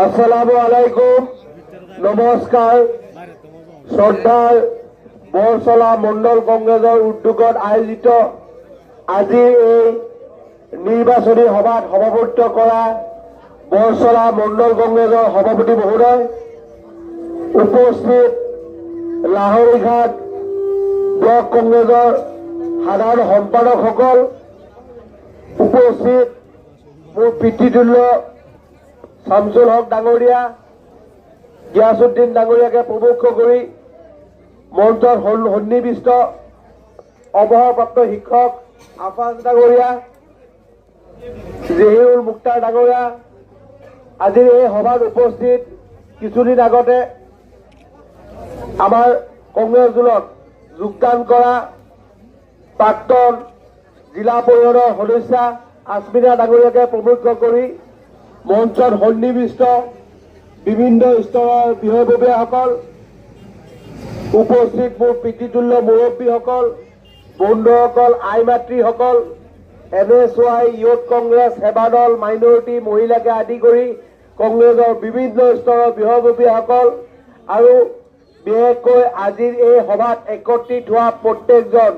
আসসালামু আলাইকুম, নমস্কাৰ। শ্ৰদ্ধাৰ বৰচলা মণ্ডল কংগ্ৰেছৰ উদ্যোগত আয়োজিত আজি এই নিৰ্বাচনী সভাত সভাপতিত্ব কৰা বৰচলা মণ্ডল কংগ্ৰেছৰ সভাপতি মহোদয়, উপস্থিত লাহৰীঘাট ব্লক কংগ্ৰেছৰ সাধাৰণ সম্পাদকসকল, উপস্থিত মোৰ পিতৃতুল্য শামছুল হক ডাঙৰীয়া, গিয়াছুদ্দিন ডাঙৰীয়াকে প্ৰমুখ কৰি মঞ্চত সন্নিবিষ্ট অৱসৰপ্ৰাপ্ত শিক্ষক আফাজ ডাঙৰীয়া, জহিৰুল মুক্তাৰ ডাঙৰীয়া, আজিৰ এই সভাত উপস্থিত কিছুদিন আগতে আমাৰ কংগ্ৰেছ দলত যোগদান কৰা প্ৰাক্তন জিলা পৰিষদৰ সদস্যা আজমিনা ডাঙৰীয়াকে প্ৰমুখ কৰি মঞ্চত সন্নিবিষ্ট বিভিন্ন স্তৰৰ বিষয়ববীয়াসকল, উপস্থিত মোৰ পিতৃতুল্য মুৰব্বীসকল, বন্ধুসকল, আই মাতৃসকল, NSY ইউথ কংগ্ৰেছ, সেৱা দল, মাইনৰিটি, মহিলাকে আদি কৰি কংগ্ৰেছৰ বিভিন্ন স্তৰৰ বিষয়ববীয়াসকল আৰু বিশেষকৈ আজিৰ এই সভাত একত্ৰিত হোৱা প্ৰত্যেকজন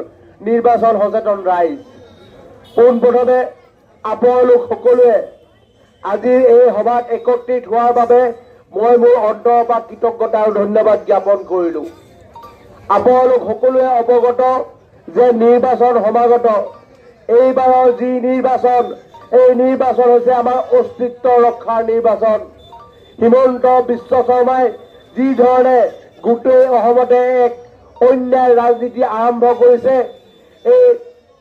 নিৰ্বাচন সচেতন ৰাইজ, পোনপ্ৰথমে আপোনালোক সকলোৱে আজিৰ এই সভাত একত্ৰিত হোৱাৰ বাবে মই মোৰ অন্তৰৰ পৰা কৃতজ্ঞতা আৰু ধন্যবাদ জ্ঞাপন কৰিলোঁ। আপোনালোক সকলোৱে অৱগত যে নিৰ্বাচন সমাগত এইবাৰৰ যি নিৰ্বাচন, এই নিৰ্বাচন হৈছে আমাৰ অস্তিত্ব ৰক্ষাৰ নিৰ্বাচন। হিমন্ত বিশ্ব শৰ্মাই যি ধৰণে গোটেই অসমতে এক অন্যায় ৰাজনীতি আৰম্ভ কৰিছে, এই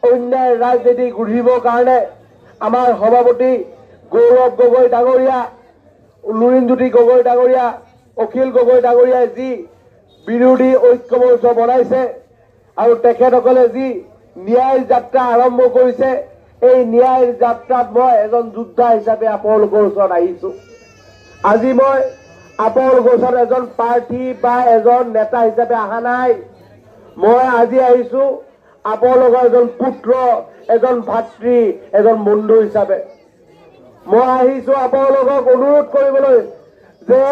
অন্যায় ৰাজনীতি গঢ়িবৰ কাৰণে আমাৰ সভাপতি গৌৰৱ গগৈ ডাঙৰীয়া, লুৰিণজ্যোতি গগৈ ডাঙৰীয়া, অখিল গগৈ ডাঙৰীয়াই যি বিৰোধী ঐক্য মঞ্চ বনাইছে আৰু তেখেতসকলে যি ন্যায় যাত্ৰা আৰম্ভ কৰিছে, এই ন্যায় যাত্ৰাত মই এজন যোদ্ধা হিচাপে আপোনালোকৰ ওচৰত আহিছোঁ। আজি মই আপোনালোকৰ ওচৰত এজন প্ৰাৰ্থী বা এজন নেতা হিচাপে অহা নাই। মই আজি আহিছোঁ আপোনালোকৰ এজন পুত্ৰ, এজন ভাতৃ, এজন বন্ধু হিচাপে। মই আহিছোঁ আপোনালোকক অনুৰোধ কৰিবলৈ যে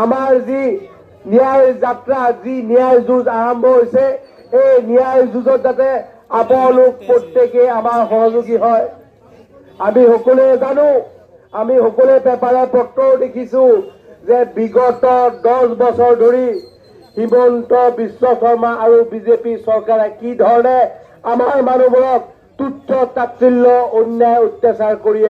আমাৰ যি ন্যায় যাত্ৰা, যি ন্যায় যুঁজ আৰম্ভ হৈছে, এই ন্যায় যুঁজত যাতে আপোনালোক প্ৰত্যেকে আমাৰ সহযোগী হয়। আমি সকলোৱে জানো, আমি সকলোৱে পেপাৰে পত্ৰও দেখিছোঁ যে বিগত 10 বছৰ ধৰি হিমন্ত বিশ্ব শৰ্মা আৰু বিজেপি চৰকাৰে কি ধৰণে আমাৰ মানুহবোৰক তুচ্ছ তাচ্ছিল্য অন্যায় অত্যাচাৰ কৰি